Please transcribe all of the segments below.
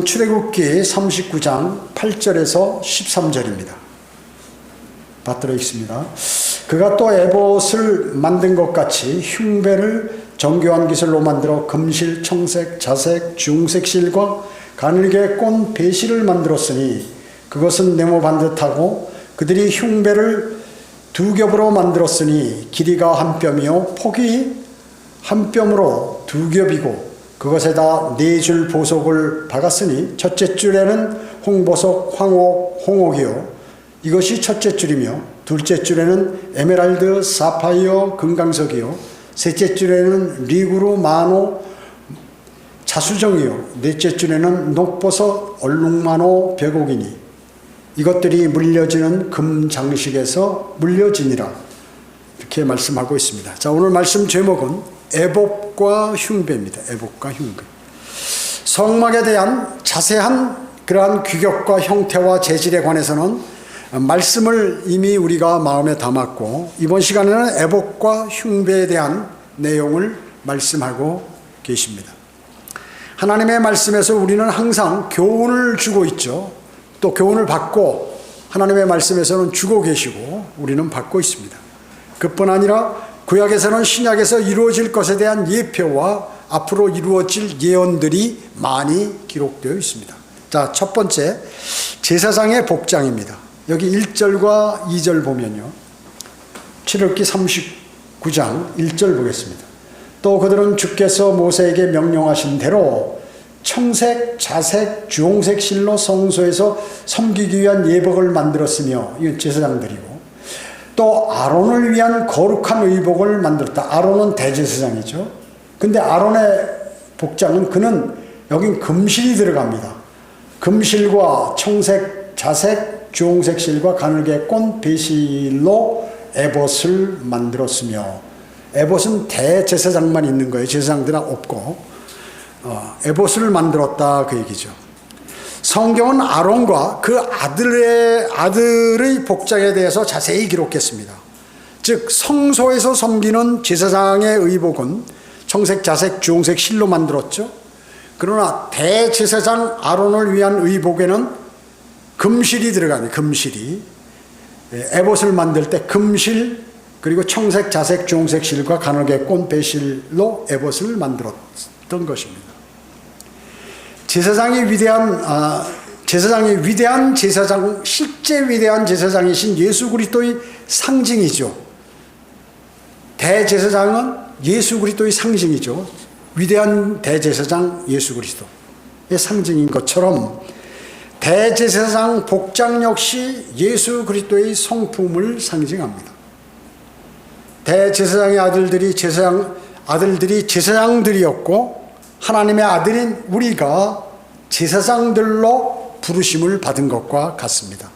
출애굽기 39장 8절에서 13절입니다. 받들어 있습니다. 그가 또 에봇을 만든 것 같이 흉배를 정교한 기술로 만들어 금실, 청색, 자색, 주홍색 실과 가늘게 꼰 배실을 만들었으니 그것은 네모 반듯하고 그들이 흉배를 두 겹으로 만들었으니 길이가 한 뼘이요 폭이 한 뼘으로 두 겹이고 그것에다 네 줄 보석을 박았으니 첫째 줄에는 홍보석, 황옥, 홍옥이요 이것이 첫째 줄이며 둘째 줄에는 에메랄드, 사파이어, 금강석이요 셋째 줄에는 리구르, 마노, 자수정이요 넷째 줄에는 녹보석, 얼룩마노, 벽옥이니 이것들이 물려지는 금장식에서 물려지니라. 이렇게 말씀하고 있습니다. 자, 오늘 말씀 제목은 에봇과 흉배입니다. 에봇과 흉배. 성막에 대한 자세한 그러한 규격과 형태와 재질에 관해서는 말씀을 이미 우리가 마음에 담았고 이번 시간에는 에봇과 흉배에 대한 내용을 말씀하고 계십니다. 하나님의 말씀에서 우리는 항상 교훈을 주고 있죠. 또 교훈을 받고 하나님의 말씀에서는 주고 계시고 우리는 받고 있습니다. 그뿐 아니라 구약에서는 신약에서 이루어질 것에 대한 예표와 앞으로 이루어질 예언들이 많이 기록되어 있습니다. 자, 첫 번째 제사장의 복장입니다. 여기 1절과 2절 보면요. 출애굽기 39장 1절 보겠습니다. 또 그들은 주께서 모세에게 명령하신 대로 청색, 자색, 주홍색 실로 성소에서 섬기기 위한 예복을 만들었으며 이건 제사장들이고 또 아론을 위한 거룩한 의복을 만들었다. 아론은 대제사장이죠. 근데 아론의 복장은 그는 여긴 금실이 들어갑니다. 금실과 청색, 자색, 주홍색 실과 가늘게 꼰 배실로 에봇을 만들었으며 에봇은 대제사장만 있는 거예요. 제사장들은 없고 에봇을 만들었다 그 얘기죠. 성경은 아론과 그 아들의 복장에 대해서 자세히 기록했습니다. 즉 성소에서 섬기는 제사장의 의복은 청색, 자색, 주홍색 실로 만들었죠. 그러나 대제사장 아론을 위한 의복에는 금실이 들어가네. 금실이 에봇을 만들 때 금실 그리고 청색, 자색, 주홍색 실과 가늘게 꼰 배실로 에봇을 만들었던 것입니다. 제사장이 위대한 제사장, 실제 위대한 제사장이신 예수 그리스도의 상징이죠. 대제사장은 예수 그리스도의 상징이죠. 위대한 대제사장 예수 그리스도의 상징인 것처럼 대제사장 복장 역시 예수 그리스도의 성품을 상징합니다. 대제사장의 아들들이 제사장들이었고 하나님의 아들인 우리가 제사장들로 부르심을 받은 것과 같습니다.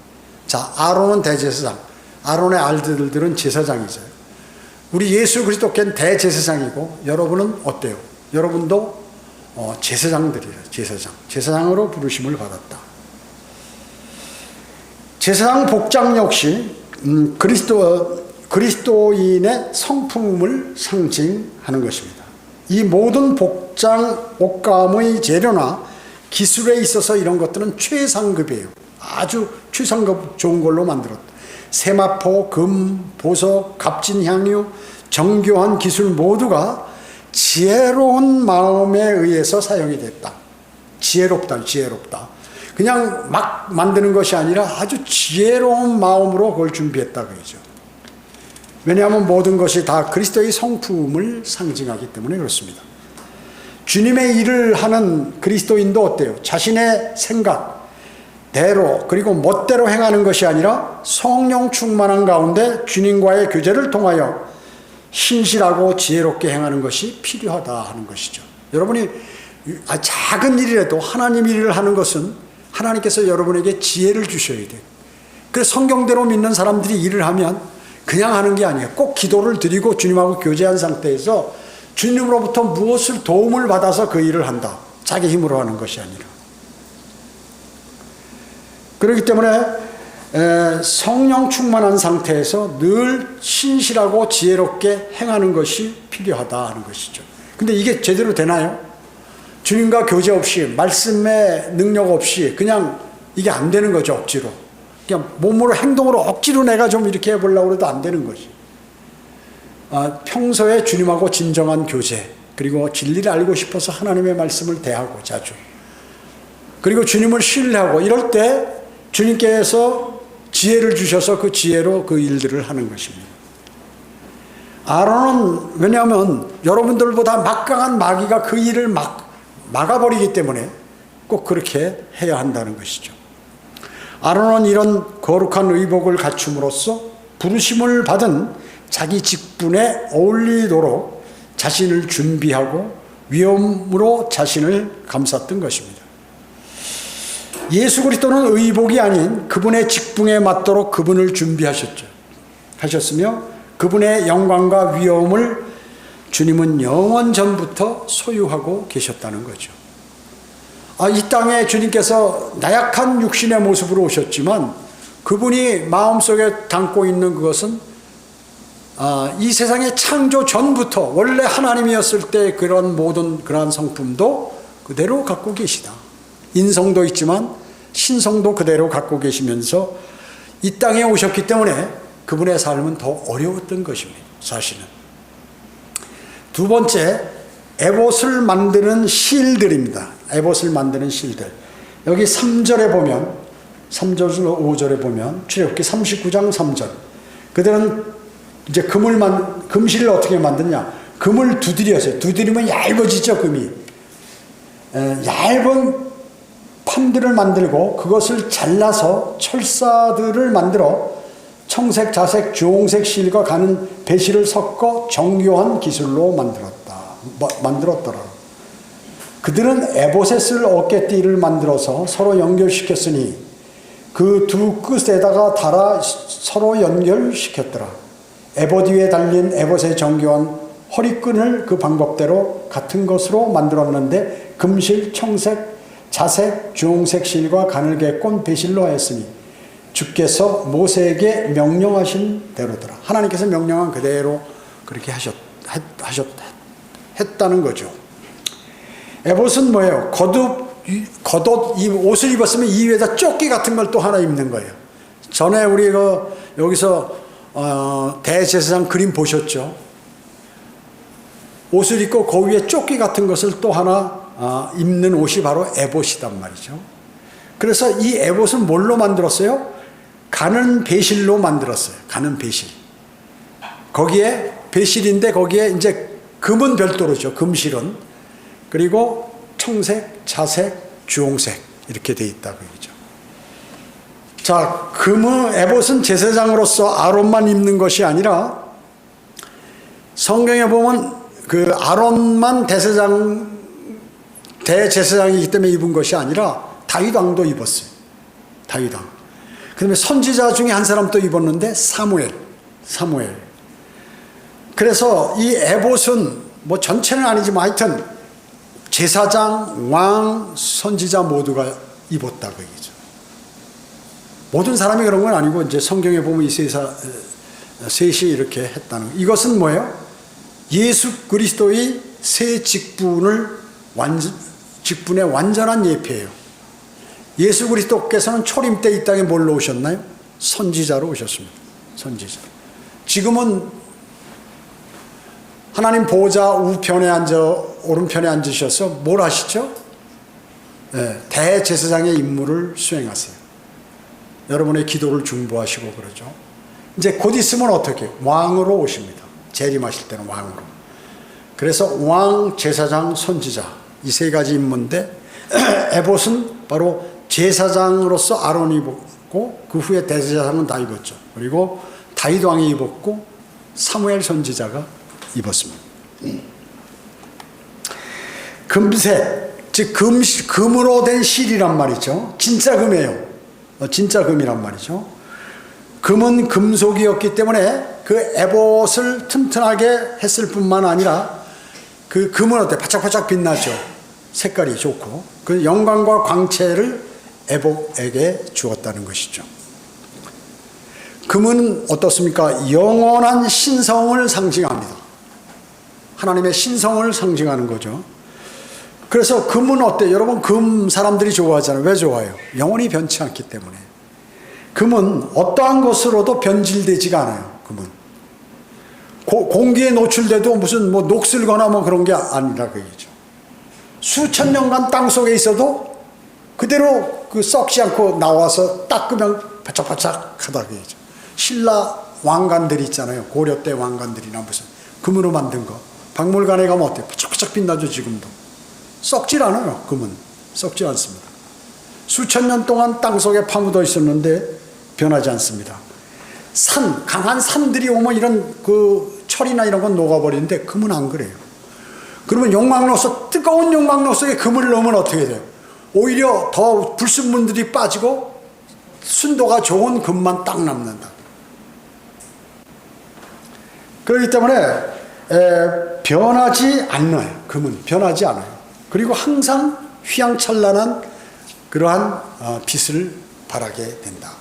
자, 아론은 대제사장, 아론의 아들들은 제사장이죠. 우리 예수 그리스도께는 대제사장이고 여러분은 어때요? 여러분도 제사장들이에요. 제사장으로 부르심을 받았다. 제사장 복장 역시 그리스도인의 성품을 상징하는 것입니다. 이 모든 복장, 옷감의 재료나 기술에 있어서 이런 것들은 최상급이에요. 아주 최상급 좋은 걸로 만들었다. 세마포, 금, 보석, 값진 향유, 정교한 기술 모두가 지혜로운 마음에 의해서 사용이 됐다. 지혜롭다. 그냥 막 만드는 것이 아니라 아주 지혜로운 마음으로 그걸 준비했다 그러죠. 왜냐하면 모든 것이 다 그리스도의 성품을 상징하기 때문에 그렇습니다. 주님의 일을 하는 그리스도인도 어때요? 자신의 생각대로 그리고 멋대로 행하는 것이 아니라 성령 충만한 가운데 주님과의 교제를 통하여 신실하고 지혜롭게 행하는 것이 필요하다 하는 것이죠. 여러분이 작은 일이라도 하나님 일을 하는 것은 하나님께서 여러분에게 지혜를 주셔야 돼요. 그래서 성경대로 믿는 사람들이 일을 하면 그냥 하는 게 아니에요. 꼭 기도를 드리고 주님하고 교제한 상태에서 주님으로부터 무엇을 도움을 받아서 그 일을 한다. 자기 힘으로 하는 것이 아니라. 그렇기 때문에 성령 충만한 상태에서 늘 신실하고 지혜롭게 행하는 것이 필요하다 하는 것이죠. 근데 이게 제대로 되나요? 주님과 교제 없이, 말씀의 능력 없이 그냥 이게 안 되는 거죠. 억지로. 그냥 몸으로, 행동으로 억지로 내가 좀 이렇게 해보려고 해도 안 되는 거지. 평소에 주님하고 진정한 교제, 그리고 진리를 알고 싶어서 하나님의 말씀을 대하고 자주, 그리고 주님을 신뢰하고, 이럴 때 주님께서 지혜를 주셔서 그 지혜로 그 일들을 하는 것입니다. 아론은, 왜냐하면 여러분들보다 막강한 마귀가 그 일을 막아버리기 때문에 꼭 그렇게 해야 한다는 것이죠. 아론은 이런 거룩한 의복을 갖춤으로써 부르심을 받은 자기 직분에 어울리도록 자신을 준비하고 위험으로 자신을 감쌌던 것입니다. 예수 그리스도는 의복이 아닌 그분의 직분에 맞도록 그분을 하셨으며 그분의 영광과 위엄을 주님은 영원 전부터 소유하고 계셨다는 거죠. 이 땅에 주님께서 나약한 육신의 모습으로 오셨지만 그분이 마음속에 담고 있는 그것은 이 세상의 창조 전부터 원래 하나님이었을 때 그런 모든 그러한 성품도 그대로 갖고 계시다. 인성도 있지만 신성도 그대로 갖고 계시면서 이 땅에 오셨기 때문에 그분의 삶은 더 어려웠던 것입니다. 사실은. 두 번째, 에봇을 만드는 실들입니다. 에봇을 만드는 실들. 여기 3절에 보면, 3절에서 5절에 보면, 출애굽기 39장 3절. 그들은 이제 금실을 어떻게 만드냐? 금을 두드렸어요. 두드리면 얇아지죠, 금이. 얇은 판들을 만들고 그것을 잘라서 철사들을 만들어 청색, 자색, 주홍색 실과 가는 배실을 섞어 정교한 기술로 만들었더라. 그들은 에봇에 쓸 어깨띠를 만들어서 서로 연결시켰으니 그 두 끝에다가 달아 서로 연결시켰더라. 에봇 위에 달린 에봇의 정교한 허리끈을 그 방법대로 같은 것으로 만들었는데 금실, 청색, 자색, 주홍색 실과 가늘게 꼰 배실로 하였으니 주께서 모세에게 명령하신 대로더라. 하나님께서 명령한 그대로 그렇게 했다는 거죠. 에봇은 뭐예요? 겉옷, 이 옷을 입었으면 이 위에다 조끼 같은 걸 또 하나 입는 거예요. 전에 우리 여기서 대제사장 그림 보셨죠? 옷을 입고 그 위에 조끼 같은 것을 또 하나 입는 옷이 바로 에봇이단 말이죠. 그래서 이 에봇은 뭘로 만들었어요? 가는 배실로 만들었어요. 가는 배실. 거기에 배실인데 거기에 이제 금은 별도로죠. 금실은. 그리고 청색, 자색, 주홍색 이렇게 돼 있다고 얘기죠. 자, 에봇은 제사장으로서 아론만 입는 것이 아니라 성경에 보면 그 아론만 대제사장이기 때문에 입은 것이 아니라 다윗 왕도 입었어요. 다윗 왕. 그 다음에 선지자 중에 한 사람 또 입었는데 사무엘. 그래서 이 에봇은 뭐 전체는 아니지만 하여튼 제사장, 왕, 선지자 모두가 입었다고 얘기죠. 모든 사람이 그런 건 아니고 이제 성경에 보면 이 셋이 이렇게 했다는 거. 이것은 뭐예요? 예수 그리스도의 새 직분의 완전한 예표예요. 예수 그리스도께서는 초림 때 이 땅에 뭘로 오셨나요? 선지자로 오셨습니다. 선지자. 지금은 하나님 보좌 오른편에 앉으셔서 뭘 하시죠? 네, 대제사장의 임무를 수행하세요. 여러분의 기도를 중보하시고 그러죠. 이제 곧 있으면 어떻게 해요? 왕으로 오십니다. 재림하실 때는 왕으로. 그래서 왕, 제사장, 선지자 이 세 가지 임무인데 에봇은 바로 제사장으로서 아론이 입었고 그 후에 대제사장은 다 입었죠. 그리고 다윗 왕이 입었고 사무엘 선지자가 입었습니다. 금색, 즉 금으로 된 실이란 말이죠. 진짜 금이에요. 진짜 금이란 말이죠. 금은 금속이었기 때문에 그 에봇을 튼튼하게 했을 뿐만 아니라 그 금은 어때? 바짝바짝 빛나죠. 색깔이 좋고 그 영광과 광채를 에봇에게 주었다는 것이죠. 금은 어떻습니까? 영원한 신성을 상징합니다. 하나님의 신성을 상징하는 거죠. 그래서 금은 어때요? 여러분 금 사람들이 좋아하잖아요. 왜 좋아해요? 영원히 변치 않기 때문에. 금은 어떠한 것으로도 변질되지가 않아요. 금은 공기에 노출돼도 무슨 뭐 녹슬거나 뭐 그런 게 아니라 그얘기죠. 수천 년간 땅 속에 있어도 그대로 그 썩지 않고 나와서 닦으면 바짝바짝하다 그얘기죠. 신라 왕관들이 있잖아요. 고려 때 왕관들이나 무슨 금으로 만든 거. 박물관에 가면 어때요? 바짝바짝 빛나죠. 지금도 썩질 않아요. 금은 썩지 않습니다. 수천 년 동안 땅 속에 파묻어 있었는데 변하지 않습니다. 강한 산들이 오면 이런 그 철이나 이런 건 녹아버리는데 금은 안 그래요. 그러면 용광로 뜨거운 용광로 속에 금을 넣으면 어떻게 돼요? 오히려 더 불순물들이 빠지고 순도가 좋은 금만 딱 남는다. 그렇기 때문에 변하지 않아요. 금은 변하지 않아요. 그리고 항상 휘황찬란한 그러한 빛을 발하게 된다.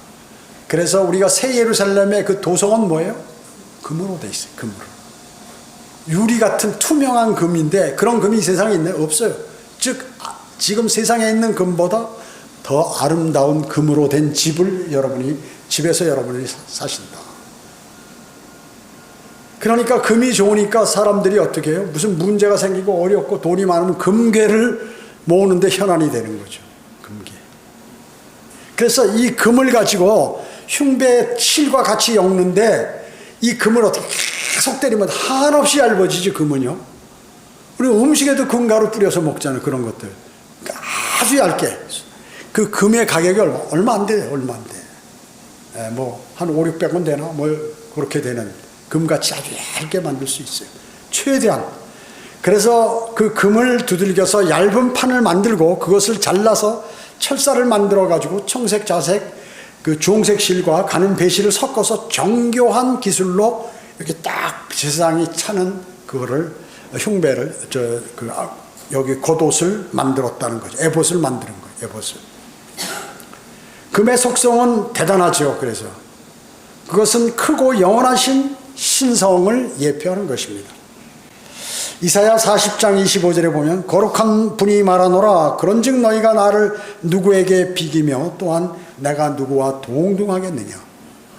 그래서 우리가 새 예루살렘의 그 도성은 뭐예요? 금으로 돼 있어요. 금으로. 유리 같은 투명한 금인데 그런 금이 이 세상에 있나요? 없어요. 즉 지금 세상에 있는 금보다 더 아름다운 금으로 된 집에서 여러분이 사신다. 그러니까 금이 좋으니까 사람들이 어떻게 해요? 무슨 문제가 생기고 어렵고 돈이 많으면 금괴를 모으는데 현안이 되는 거죠. 금괴. 그래서 이 금을 가지고 흉배 실과 같이 엮는데 이 금을 어떻게 계속 때리면 한없이 얇아지지 금은요. 우리 음식에도 금가루 뿌려서 먹잖아요. 그런 것들. 아주 얇게. 그 금의 가격이 얼마 안 돼요. 얼마 안 돼. 뭐 한 5, 600원 되나? 뭐 그렇게 되는 금같이 아주 얇게 만들 수 있어요. 최대한. 그래서 그 금을 두들겨서 얇은 판을 만들고 그것을 잘라서 철사를 만들어 가지고 청색, 자색, 그 주홍색 실과 가는 배실을 섞어서 정교한 기술로 이렇게 딱 세상이 차는 그거를 흉배를 여기 겉옷을 만들었다는 거죠. 에봇을 만드는 거예요. 에봇을. 금의 속성은 대단하죠. 그래서 그것은 크고 영원하신 신성을 예표하는 것입니다. 이사야 40장 25절에 보면 거룩한 분이 말하노라 그런즉 너희가 나를 누구에게 비기며 또한 내가 누구와 동등하겠느냐.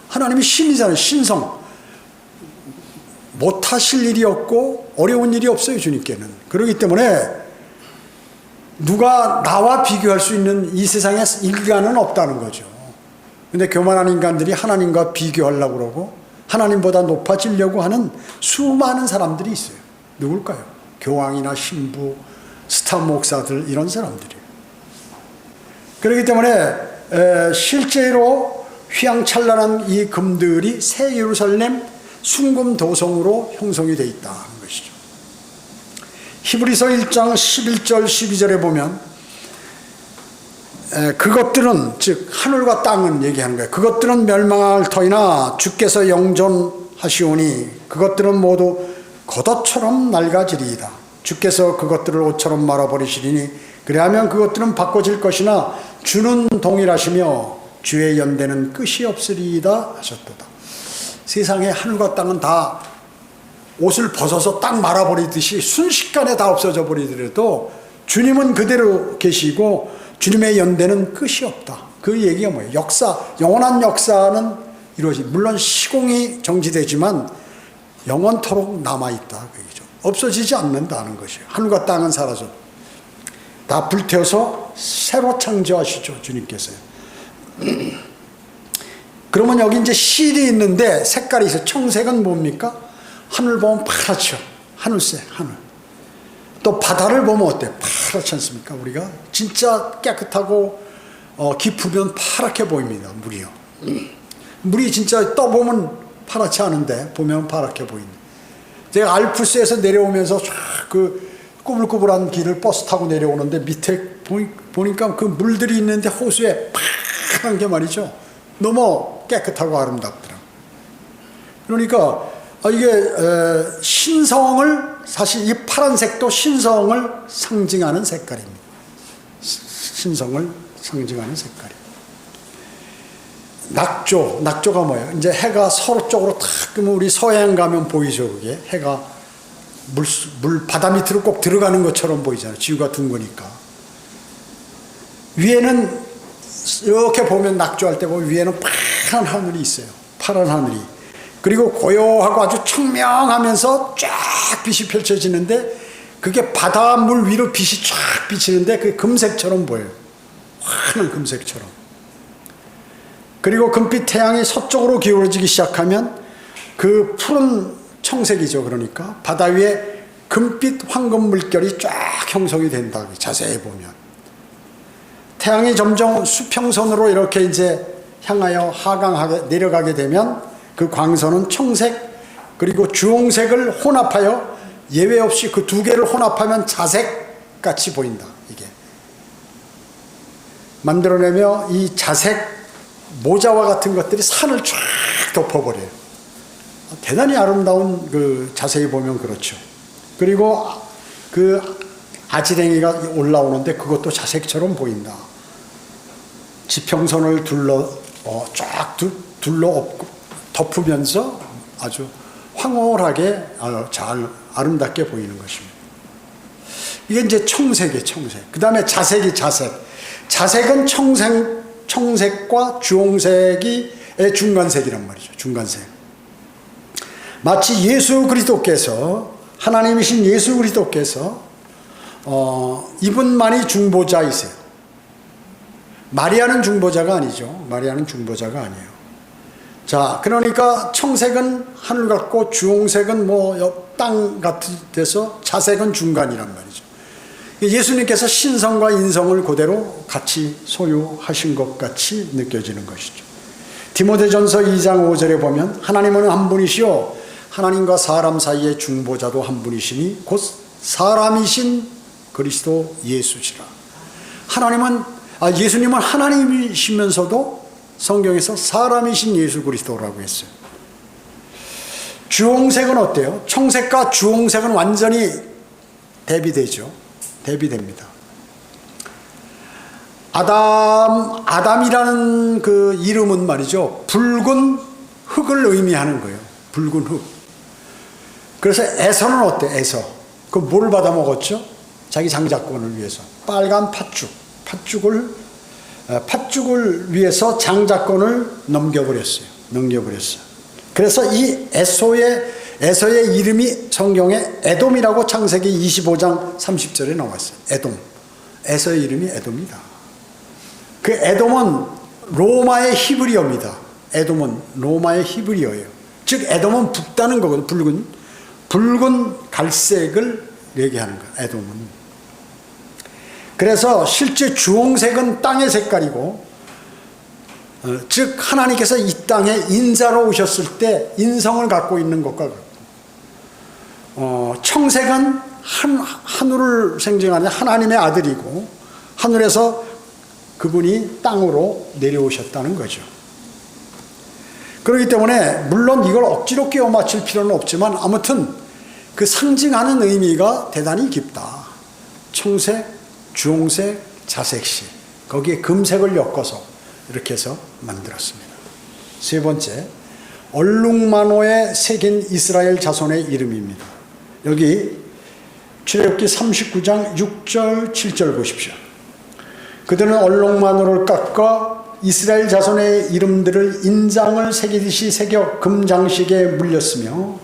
하나님이 신이잖아요. 신성. 못하실 일이 없고 어려운 일이 없어요. 주님께는. 그렇기 때문에 누가 나와 비교할 수 있는 이 세상에 인간은 없다는 거죠. 근데 교만한 인간들이 하나님과 비교하려고 그러고 하나님보다 높아지려고 하는 수많은 사람들이 있어요. 누굴까요? 교황이나 신부, 스타 목사들 이런 사람들이에요. 그렇기 때문에 실제로 휘황찬란한 이 금들이 새 예루살렘 순금 도성으로 형성이 되어 있다는 것이죠. 히브리서 1장 11절 12절에 보면 그것들은 즉 하늘과 땅은 얘기하는 거예요. 그것들은 멸망할 터이나 주께서 영존하시오니 그것들은 모두 겉옷처럼 낡아지리이다. 주께서 그것들을 옷처럼 말아버리시리니 그리하면 그것들은 바꿔질 것이나 주는 동일하시며 주의 연대는 끝이 없으리이다 하셨도다. 세상에 하늘과 땅은 다 옷을 벗어서 딱 말아버리듯이 순식간에 다 없어져 버리더라도 주님은 그대로 계시고 주님의 연대는 끝이 없다. 그 얘기가 뭐예요? 영원한 역사는 물론 시공이 정지되지만 영원토록 남아있다. 그얘기죠. 없어지지 않는다는 것이에요. 하늘과 땅은 사라져. 다 불태워서 새로 창조하시죠. 주님께서요. 그러면 여기 이제 실이 있는데 색깔이 있어요. 청색은 뭡니까? 하늘 보면 파랗죠. 하늘색, 하늘. 또 바다를 보면 어때요? 파랗지 않습니까? 우리가 진짜 깨끗하고 깊으면 파랗게 보입니다. 물이요. 물이 진짜 떠보면 파랗지 않은데 보면 파랗게 보입니다. 제가 알프스에서 내려오면서 그 꾸불꾸불한 길을 버스 타고 내려오는데 밑에 보니까 그 물들이 있는데 호수에 파란 게 말이죠. 너무 깨끗하고 아름답더라고요. 그러니까 이게 신성을 사실 이 파란색도 신성을 상징하는 색깔입니다. 신성을 상징하는 색깔이에요. 낙조가 뭐예요? 이제 해가 서로 쪽으로 탁 끄면 우리 서해안 가면 보이죠. 그게 해가 바다 밑으로 꼭 들어가는 것처럼 보이잖아요. 지구가 둥그니까. 위에는 이렇게 보면 낙조할 때 보면 위에는 파란 하늘이 있어요. 파란 하늘이. 그리고 고요하고 아주 청명하면서 쫙 빛이 펼쳐지는데 그게 바닷물 위로 빛이 쫙 비치는데 그게 금색처럼 보여요. 환한 금색처럼. 그리고 금빛 태양이 서쪽으로 기울어지기 시작하면 그 푸른 청색이죠. 그러니까 바다 위에 금빛 황금 물결이 쫙 형성이 된다. 자세히 보면. 태양이 점점 수평선으로 이렇게 이제 향하여 하강하게 내려가게 되면 그 광선은 청색 그리고 주홍색을 혼합하여 예외 없이 그 두 개를 혼합하면 자색 같이 보인다. 이게 만들어내며 이 자색 모자와 같은 것들이 산을 쫙 덮어버려요. 대단히 아름다운 그 자세히 보면 그렇죠. 그리고 그 아지랭이가 올라오는데 그것도 자색처럼 보인다. 지평선을 쫙 덮으면서 아주 황홀하게 잘 아름답게 보이는 것입니다. 이게 이제 청색이에요. 청색. 그 다음에 자색이 자색. 자색은 청색과 주홍색이 중간색이란 말이죠. 중간색. 마치 예수 그리스도께서 하나님이신 예수 그리스도께서 이분만이 중보자이세요. 마리아는 중보자가 아니죠. 마리아는 중보자가 아니에요. 자, 그러니까 청색은 하늘 같고 주홍색은 땅 같은 데서 자색은 중간이란 말이죠. 예수님께서 신성과 인성을 그대로 같이 소유하신 것 같이 느껴지는 것이죠. 디모데전서 2장 5절에 보면 하나님은 한 분이시요 하나님과 사람 사이의 중보자도 한 분이시니 곧 사람이신 그리스도 예수시라. 예수님은 하나님이시면서도 성경에서 사람이신 예수 그리스도라고 했어요. 주홍색은 어때요? 청색과 주홍색은 완전히 대비되죠. 대비됩니다. 아담이라는 그 이름은 말이죠. 붉은 흙을 의미하는 거예요. 붉은 흙. 그래서 에서는 어때? 에서. 그 뭘 받아 먹었죠? 자기 장자권을 위해서. 빨간 팥죽을 위해서 장자권을 넘겨버렸어요. 그래서 이 에서의 이름이 성경에 에돔이라고 창세기 25장 30절에 나왔어요. 에서의 이름이 에돔이다. 그 에돔은 로마의 히브리어입니다. 에돔은 로마의 히브리어예요. 즉 에돔은 붉다는 거거든요. 붉은 갈색을 얘기하는 거예요. 에돔은. 그래서 실제 주홍색은 땅의 색깔이고 즉 하나님께서 이 땅에 인자로 오셨을 때 인성을 갖고 있는 것과 같고 청색은 하늘을 생징하는 하나님의 아들이고 하늘에서 그분이 땅으로 내려오셨다는 거죠. 그렇기 때문에 물론 이걸 억지로 끼워 맞출 필요는 없지만 아무튼 그 상징하는 의미가 대단히 깊다. 청색, 주홍색, 자색시 거기에 금색을 엮어서 이렇게 해서 만들었습니다. 세 번째, 얼룩만호에 새긴 이스라엘 자손의 이름입니다. 여기 출애굽기 39장 6절 7절 보십시오. 그들은 얼룩만호를 깎아 이스라엘 자손의 이름들을 인장을 새기듯이 새겨 금장식에 물렸으며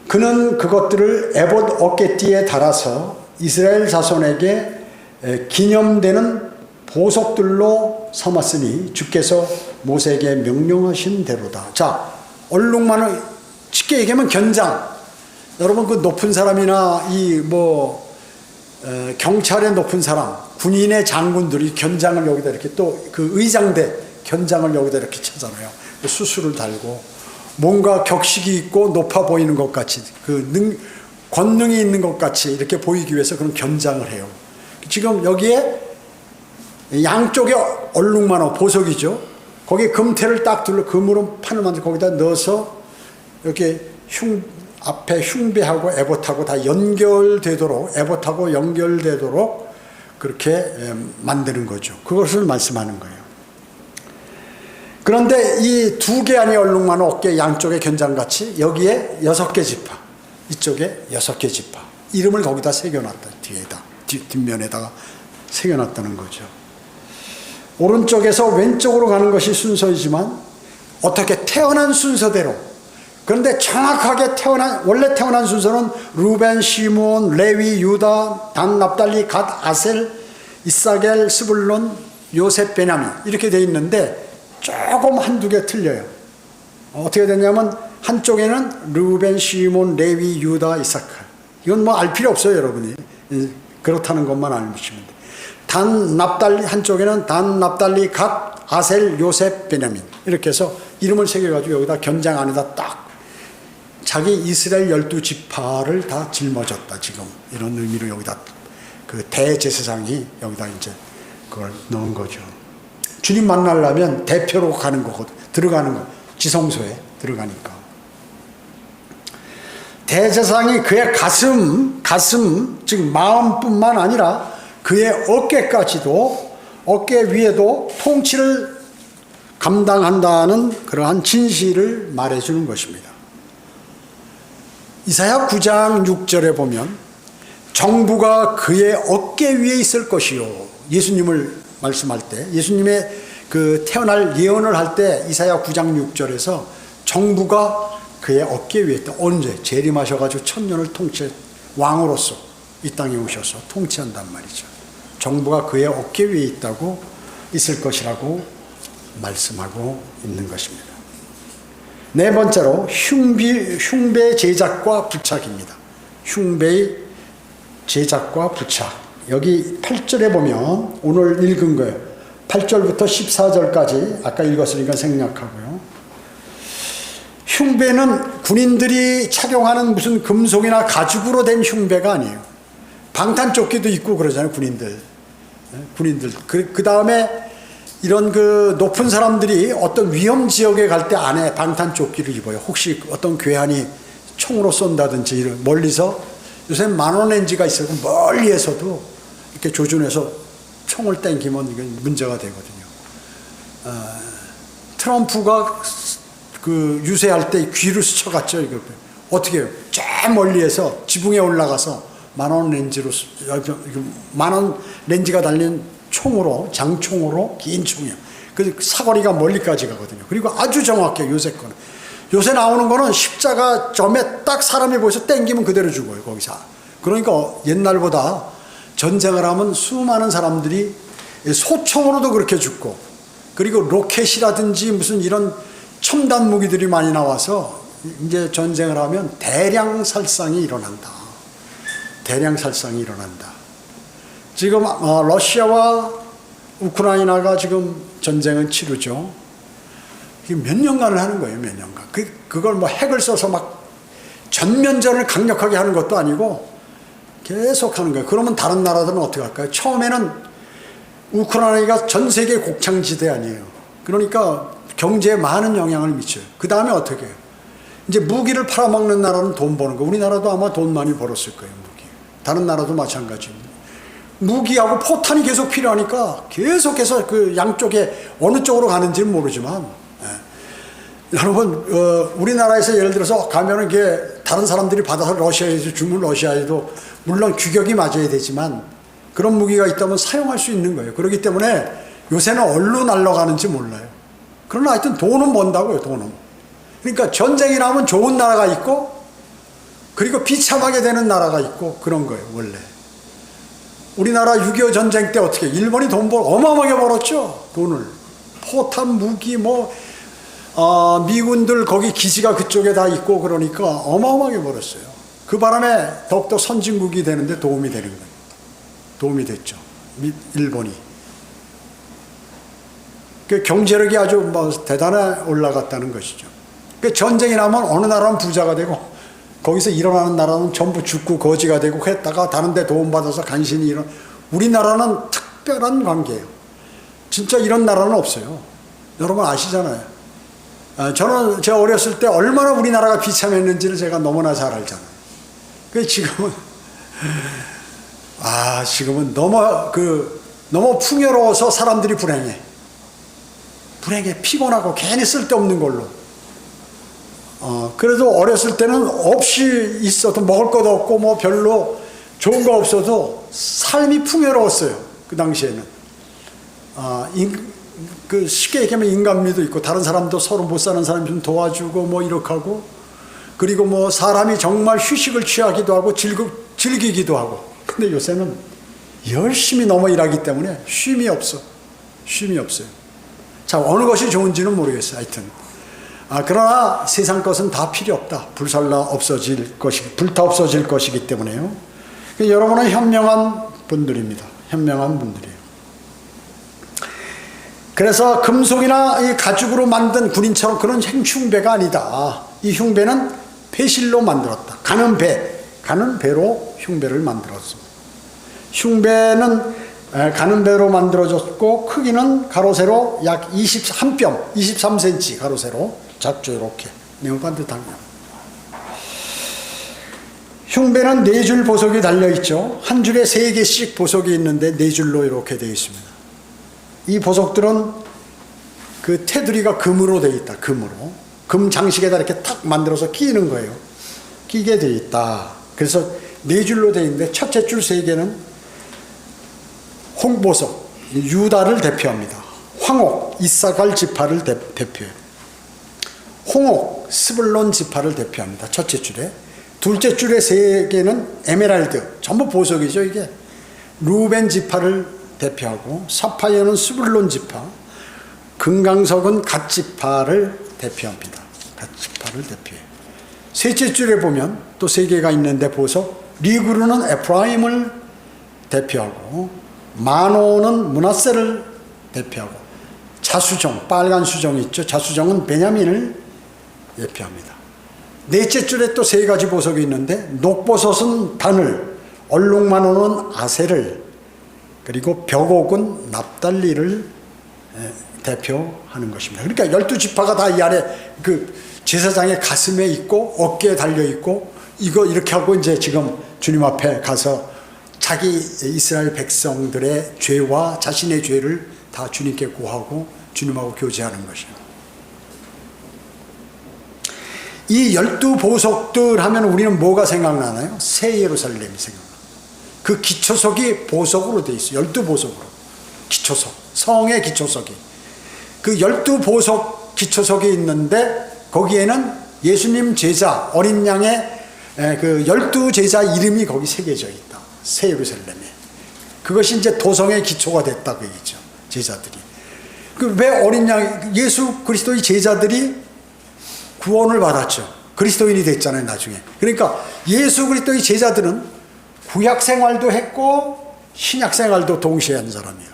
그는 그것들을 에봇 어깨띠에 달아서 이스라엘 자손에게 기념되는 보석들로 삼았으니 주께서 모세에게 명령하신 대로다. 자, 얼룩만호 쉽게 얘기하면 견장. 여러분 그 높은 사람이나 경찰의 높은 사람, 군인의 장군들이 견장을 여기다 이렇게 또 그 의장대 견장을 여기다 이렇게 차잖아요. 수술을 달고 뭔가 격식이 있고 높아 보이는 것 같이 권능이 있는 것 같이 이렇게 보이기 위해서 그런 견장을 해요. 지금 여기에 양쪽에 얼룩만호 보석이죠. 거기에 금태를 딱 금으로 판을 만들어 거기다 넣어서 이렇게 앞에 흉배하고 에봇하고 다 에봇하고 연결되도록 그렇게 만드는 거죠. 그것을 말씀하는 거예요. 그런데 이 두 개 안의 얼룩만호 어깨 양쪽에 견장같이 여기에 6개 지파. 이쪽에 6개 지파. 이름을 거기다 새겨놨다. 뒷면에다가 새겨놨다는 거죠. 오른쪽에서 왼쪽으로 가는 것이 순서이지만 어떻게 태어난 순서대로, 그런데 정확하게 원래 태어난 순서는 루벤, 시므온, 레위, 유다, 단, 납달리, 갓, 아셀, 이사겔, 스불론, 요셉, 베냐민 이렇게 돼 있는데 조금 한두 개 틀려요. 어떻게 되냐면 한쪽에는 루벤, 시므온, 레위, 유다, 이사칼. 이건 뭐 알 필요 없어요, 여러분이. 그렇다는 것만 알시면 돼요. 단, 납달리, 한쪽에는 단, 납달리, 갓, 아셀, 요셉, 베냐민 이렇게 해서 이름을 새겨가지고 여기다 견장 안에다 딱 자기 이스라엘 12지파를 다 짊어졌다. 지금 이런 의미로 여기다 그 대제사장이 여기다 이제 그걸 넣은 거죠. 주님 만나려면 대표로 가는 거거든. 들어가는 거. 지성소에 들어가니까. 대제사장이 그의 가슴, 즉 마음뿐만 아니라 그의 어깨까지도, 어깨 위에도 통치를 감당한다는 그러한 진실을 말해주는 것입니다. 이사야 9장 6절에 보면 정부가 그의 어깨 위에 있을 것이요. 예수님을 말씀할 때, 예수님의 그 태어날 예언을 할 때 이사야 9장 6절에서 정부가 그의 어깨 위에 있다. 언제? 재림하셔가지고 천년을 왕으로서 이 땅에 오셔서 통치한단 말이죠. 정부가 그의 어깨 위에 있을 것이라고 말씀하고 있는 것입니다. 네 번째로 흉배의 제작과 부착입니다. 흉배의 제작과 부착. 여기 8절에 보면 오늘 읽은 거예요. 8절부터 14절까지 아까 읽었으니까 생략하고요. 흉배는 군인들이 착용하는 무슨 금속이나 가죽으로 된 흉배가 아니에요. 방탄조끼도 입고 그러잖아요, 군인들. 그 다음에 이런 그 높은 사람들이 어떤 위험 지역에 갈 때 안에 방탄조끼를 입어요. 혹시 어떤 괴한이 총으로 쏜다든지 이런 멀리서, 요새 만원 렌즈가 있어요. 멀리에서도 이렇게 조준해서 총을 땡기면 이건 문제가 되거든요. 트럼프가 그 유세할 때 귀를 스쳐갔죠. 이거 어떻게 해요? 저 멀리에서 지붕에 올라가서 만원 렌즈가 달린 총으로, 장총으로, 긴 총이요. 그 사거리가 멀리까지 가거든요. 그리고 아주 정확해요, 요새 거는. 요새 나오는 거는 십자가 점에 딱 사람이 보여서 땡기면 그대로 죽어요, 거기서. 그러니까 옛날보다 전쟁을 하면 수많은 사람들이 소총으로도 그렇게 죽고, 그리고 로켓이라든지 무슨 이런 첨단 무기들이 많이 나와서 이제 전쟁을 하면 대량 살상이 일어난다. 지금 러시아와 우크라이나가 지금 전쟁은 치르죠. 이게 몇 년간을 하는 거예요, 몇 년간. 그걸 뭐 핵을 써서 막 전면전을 강력하게 하는 것도 아니고 계속 하는 거예요. 그러면 다른 나라들은 어떻게 할까요? 처음에는 우크라이나가 전 세계 곡창지대 아니에요. 그러니까 경제에 많은 영향을 미쳐요. 그 다음에 어떻게 해요? 이제 무기를 팔아먹는 나라는 돈 버는 거. 우리나라도 아마 돈 많이 벌었을 거예요, 무기. 다른 나라도 마찬가지입니다. 무기하고 포탄이 계속 필요하니까 계속해서 그 양쪽에 어느 쪽으로 가는지는 모르지만, 여러분, 우리나라에서 예를 들어서 가면은 이게 다른 사람들이 받아서 러시아에서 주면 러시아에도 물론 규격이 맞아야 되지만 그런 무기가 있다면 사용할 수 있는 거예요. 그렇기 때문에 요새는 어디로 날아가는지 몰라요. 그러나 하여튼 돈은 번다고요, 돈은. 그러니까 전쟁이 나면 좋은 나라가 있고, 그리고 비참하게 되는 나라가 있고, 그런 거예요, 원래. 우리나라 6.25 전쟁 때 어떻게, 일본이 돈 어마어마하게 벌었죠, 돈을. 포탄, 무기, 미군들 거기 기지가 그쪽에 다 있고 그러니까 어마어마하게 벌었어요. 그 바람에 더욱더 선진국이 되는데 도움이 되는 거예요. 도움이 됐죠, 일본이. 그 경제력이 아주 대단히 올라갔다는 것이죠. 그 전쟁이 나면 어느 나라는 부자가 되고 거기서 일어나는 나라는 전부 죽고 거지가 되고 했다가 다른 데 도움받아서 간신히 우리나라는 특별한 관계예요. 진짜 이런 나라는 없어요. 여러분 아시잖아요. 저는 제가 어렸을 때 얼마나 우리나라가 비참했는지를 제가 너무나 잘 알잖아요. 그 지금은 너무 풍요로워서 사람들이 불행해 피곤하고 괜히 쓸데없는 걸로. 그래도 어렸을 때는 없이 있어도 먹을 것도 없고 뭐 별로 좋은 거 없어도 삶이 풍요로웠어요. 그 당시에는. 그 쉽게 얘기하면 인간미도 있고 다른 사람도 서로 못 사는 사람 좀 도와주고 뭐 이렇게 하고, 그리고 뭐 사람이 정말 휴식을 취하기도 하고 즐기기도 하고. 근데 요새는 열심히 넘어 일하기 때문에 쉼이 없어요. 자, 어느 것이 좋은지는 모르겠어요. 하여튼. 그러나 세상 것은 다 필요 없다. 불타 없어질 것이기 때문에요. 여러분은 현명한 분들입니다. 현명한 분들이에요. 그래서 금속이나 이 가죽으로 만든 군인처럼 그런 흉배가 아니다. 이 흉배는 배실로 만들었다. 가는 배로 흉배를 만들었습니다. 흉배는 가는 배로 만들어졌고, 크기는 가로 세로 약 1뼘, 23cm 가로 세로 작죠. 이렇게 내용 반듯한 거. 흉배는 4줄 보석이 달려있죠. 한 줄에 3개씩 보석이 있는데 4줄로 이렇게 되어 있습니다. 이 보석들은 그 테두리가 금으로 되어 있다. 금 장식에다 이렇게 탁 만들어서 끼는 거예요. 끼게 되어 있다. 그래서 4줄로 되어 있는데 첫째 줄 3개는 홍보석, 유다를 대표합니다. 황옥, 이사갈 지파를 대표해요. 홍옥, 스불론 지파를 대표합니다. 첫째 줄에. 둘째 줄에 3개는 에메랄드, 전부 보석이죠. 이게 루벤 지파를 대표하고, 사파이어는 스불론 지파, 금강석은 갓 지파를 대표합니다. 갓 지파를 대표해요. 셋째 줄에 보면 또 3개가 있는데 보석, 리그루는 에프라임을 대표하고, 마노는 므낫세를 대표하고, 자수정, 빨간 수정이 있죠. 자수정은 베냐민을 대표합니다. 넷째 줄에 또 3가지 보석이 있는데, 녹보석은 단을, 얼룩마노는 아세를, 그리고 벽옥은 납달리를 대표하는 것입니다. 그러니까 12지파가 다 이 안에 그 제사장의 가슴에 있고 어깨에 달려 있고, 이거 이렇게 하고 이제 지금 주님 앞에 가서 자기 이스라엘 백성들의 죄와 자신의 죄를 다 주님께 고하고 주님하고 교제하는 것이에요. 이 12보석들 하면 우리는 뭐가 생각나나요? 새 예루살렘이 생각나요. 그 기초석이 보석으로 되어 있어요. 12보석으로. 기초석. 성의 기초석이. 그 12보석 기초석이 있는데, 거기에는 예수님 제자, 어린 양의 그 12제자 이름이 거기 새겨져 있다. 새 예루살렘에. 그것이 이제 도성의 기초가 됐다고 얘기죠. 제자들이. 그 왜 어린 양, 예수 그리스도의 제자들이 구원을 받았죠. 그리스도인이 됐잖아요, 나중에. 그러니까 예수 그리스도의 제자들은 구약 생활도 했고 신약 생활도 동시에 한 사람이에요.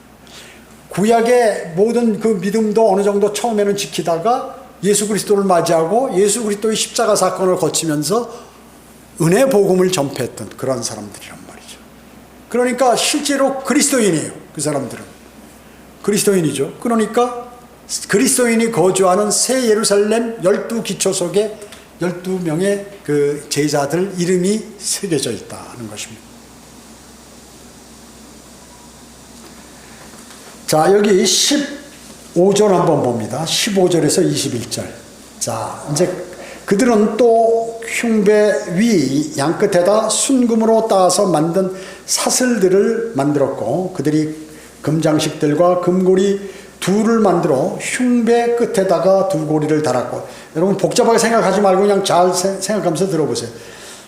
구약의 모든 그 믿음도 어느 정도 처음에는 지키다가 예수 그리스도를 맞이하고 예수 그리스도의 십자가 사건을 거치면서 은혜 복음을 전폐했던 그런 사람들이란 말이죠. 그러니까 실제로 그리스도인이에요. 그 사람들은 그리스도인이죠. 그러니까 그리스도인이 거주하는 새 예루살렘 12기초석에 12명의 그 제자들 이름이 새겨져 있다는 것입니다. 자, 여기 15절 한번 봅니다. 15절에서 21절. 자, 이제 그들은 또 흉배 위 양끝에다 순금으로 따서 만든 사슬들을 만들었고, 그들이 금장식들과 금고리 둘을 만들어 흉배 끝에다가 두 고리를 달았고. 여러분 복잡하게 생각하지 말고 그냥 잘 생각하면서 들어보세요.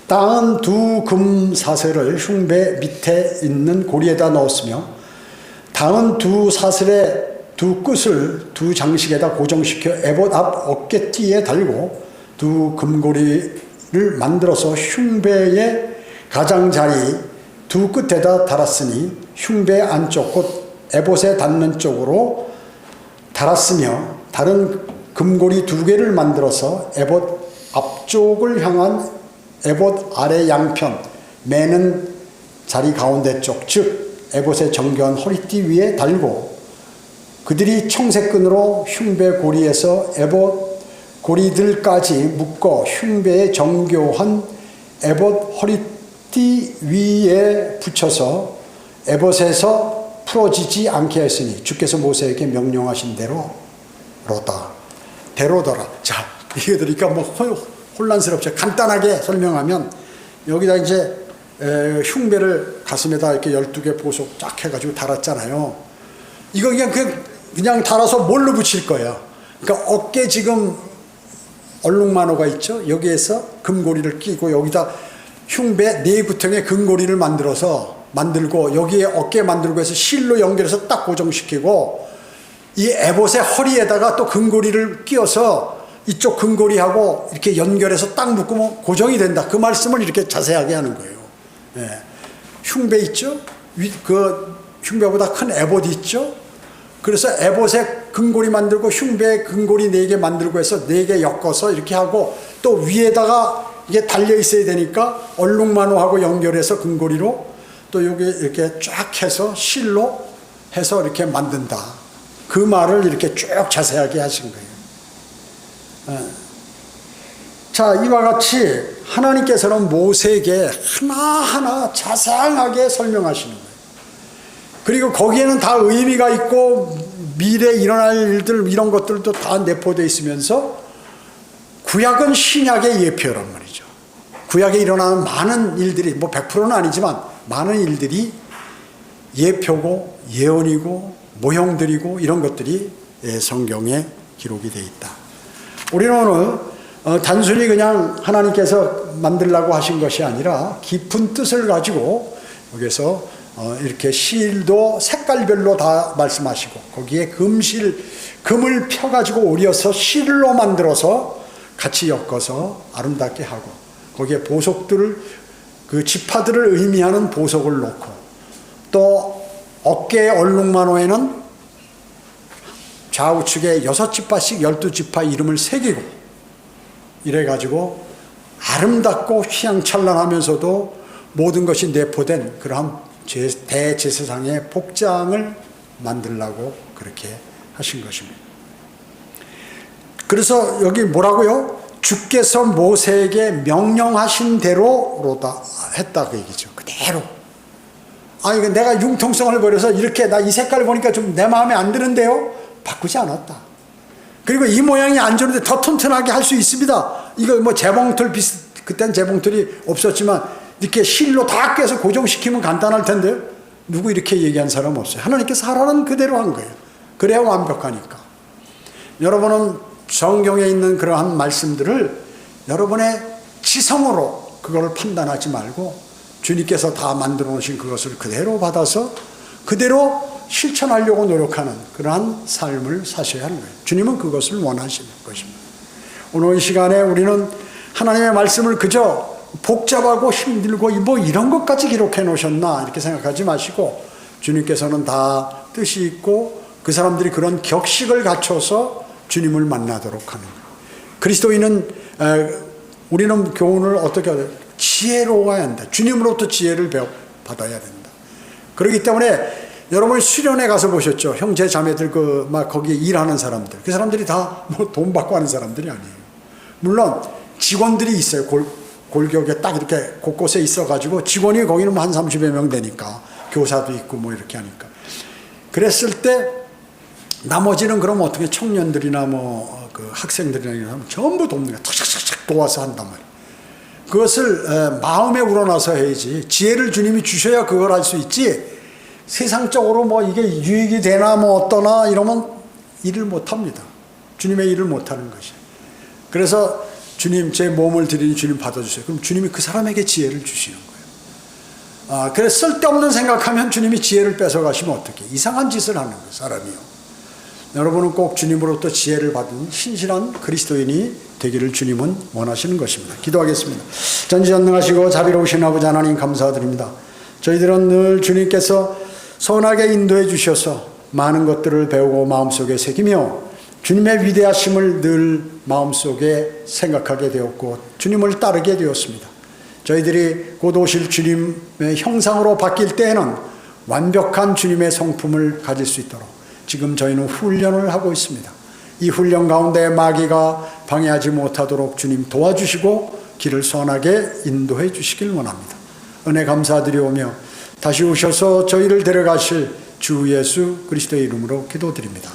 따은 두 금 사슬을 흉배 밑에 있는 고리에다 넣었으며, 따은 두 사슬의 두 끝을 두 장식에다 고정시켜 에봇 앞 어깨띠에 달고 두 금고리를 만들어서 흉배의 가장자리 두 끝에다 달았으니 흉배 안쪽 곧 에봇에 닿는 쪽으로 달았으며, 다른 금고리 2개를 만들어서 에봇 앞쪽을 향한 에봇 아래 양편 매는 자리 가운데 쪽, 즉 에봇의 정교한 허리띠 위에 달고, 그들이 청색끈으로 흉배 고리에서 에봇 고리들까지 묶어 흉배의 정교한 에봇 허리띠 위에 붙여서 에봇에서 풀어지지 않게 했으니 주께서 모세에게 명령하신 대로로다. 대로더라. 자, 이게 그러니까 뭐 혼란스럽죠. 간단하게 설명하면 여기다 이제 흉배를 가슴에다 이렇게 12개 보석 쫙 해가지고 달았잖아요. 이거 그냥 달아서 뭘로 붙일 거예요? 그러니까 어깨 지금 얼룩만호가 있죠. 여기에서 금고리를 끼고 여기다 흉배 4구통의 금고리를 만들고 여기에 어깨 만들고 해서 실로 연결해서 딱 고정시키고 이 에봇의 허리에다가 또 금고리를 끼워서 이쪽 금고리하고 이렇게 연결해서 딱 묶으면 고정이 된다. 그 말씀을 이렇게 자세하게 하는 거예요. 예. 흉배 있죠? 그 흉배보다 큰 에봇이 있죠? 그래서 에봇에 금고리 만들고 흉배에 금고리 4개 만들고 해서 4개 엮어서 이렇게 하고 또 위에다가 이게 달려 있어야 되니까 얼룩만호하고 연결해서 금고리로 또 여기 이렇게 쫙 해서 실로 해서 이렇게 만든다. 그 말을 이렇게 쭉 자세하게 하신 거예요. 자, 이와 같이 하나님께서는 모세에게 하나하나 자세하게 설명하시는 거예요. 그리고 거기에는 다 의미가 있고 미래에 일어날 일들 이런 것들도 다 내포되어 있으면서 구약은 신약의 예표란 말이죠. 구약에 일어나는 많은 일들이 뭐 100%는 아니지만 많은 일들이 예표고 예언이고 모형들이고 이런 것들이 성경에 기록이 되어 있다. 우리는 오늘 단순히 그냥 하나님께서 만들라고 하신 것이 아니라 깊은 뜻을 가지고 여기서 이렇게 실도 색깔별로 다 말씀하시고 거기에 금을 펴가지고 오려서 실로 만들어서 같이 엮어서 아름답게 하고 거기에 보석들을 그 지파들을 의미하는 보석을 놓고 또 어깨의 얼룩만호에는 좌우측에 6지파씩 12지파 이름을 새기고 이래가지고 아름답고 휘황찬란하면서도 모든 것이 내포된 그러한 대제사장의 복장을 만들라고 그렇게 하신 것입니다. 그래서 여기 뭐라고요? 주께서 모세에게 명령하신 대로로다 했다 그 얘기죠. 그대로. 아니 내가 융통성을 버려서 이렇게 나 이 색깔 보니까 좀 내 마음에 안 드는데요? 바꾸지 않았다. 그리고 이 모양이 안 좋은데 더 튼튼하게 할 수 있습니다. 이거 뭐 재봉틀 그때는 재봉틀이 없었지만 이렇게 실로 다 꿰서 고정시키면 간단할 텐데요. 누구 이렇게 얘기한 사람 없어요. 하나님께서 하라는 그대로 한 거예요. 그래야 완벽하니까. 여러분은 성경에 있는 그러한 말씀들을 여러분의 지성으로 그걸 판단하지 말고 주님께서 다 만들어 놓으신 그것을 그대로 받아서 그대로 실천하려고 노력하는 그러한 삶을 사셔야 하는 거예요. 주님은 그것을 원하시는 것입니다. 오늘 이 시간에 우리는 하나님의 말씀을 그저 복잡하고 힘들고 뭐 이런 것까지 기록해 놓으셨나 이렇게 생각하지 마시고 주님께서는 다 뜻이 있고 그 사람들이 그런 격식을 갖춰서 주님을 만나도록 하는 거예요. 그리스도인은 우리는 교훈을 어떻게 해야 돼요? 지혜로워야 한다. 주님으로부터 지혜를 받아야 된다. 그렇기 때문에 여러분 수련회 가서 보셨죠? 형제 자매들 막 거기에 일하는 사람들. 그 사람들이 다 뭐 돈 받고 하는 사람들이 아니에요. 물론 직원들이 있어요. 골격에 딱 이렇게 곳곳에 있어가지고 직원이 거기는 뭐 한 30여 명 되니까 교사도 있고 뭐 이렇게 하니까. 그랬을 때 나머지는 그럼 어떻게 청년들이나 뭐 그 학생들이나 이런 사람 전부 돕는 거야. 탁탁탁 도와서 한단 말이에요. 그것을 마음에 우러나서 해야지. 지혜를 주님이 주셔야 그걸 할 수 있지. 세상적으로 뭐 이게 유익이 되나 뭐 어떠나 이러면 일을 못합니다. 주님의 일을 못하는 것이에요. 그래서 주님 제 몸을 드리니 주님 받아주세요. 그럼 주님이 그 사람에게 지혜를 주시는 거예요. 그래서 쓸데없는 생각하면 주님이 지혜를 뺏어가시면 어떡해. 이상한 짓을 하는 거예요. 사람이요. 여러분은 꼭 주님으로부터 지혜를 받은 신실한 그리스도인이 되기를 주님은 원하시는 것입니다. 기도하겠습니다. 전지전능하시고 자비로우신 아버지 하나님 감사드립니다. 저희들은 늘 주님께서 선하게 인도해 주셔서 많은 것들을 배우고 마음속에 새기며 주님의 위대하심을 늘 마음속에 생각하게 되었고 주님을 따르게 되었습니다. 저희들이 곧 오실 주님의 형상으로 바뀔 때에는 완벽한 주님의 성품을 가질 수 있도록 지금 저희는 훈련을 하고 있습니다. 이 훈련 가운데 마귀가 방해하지 못하도록 주님 도와주시고 길을 선하게 인도해 주시길 원합니다. 은혜 감사드리오며 다시 오셔서 저희를 데려가실 주 예수 그리스도의 이름으로 기도드립니다.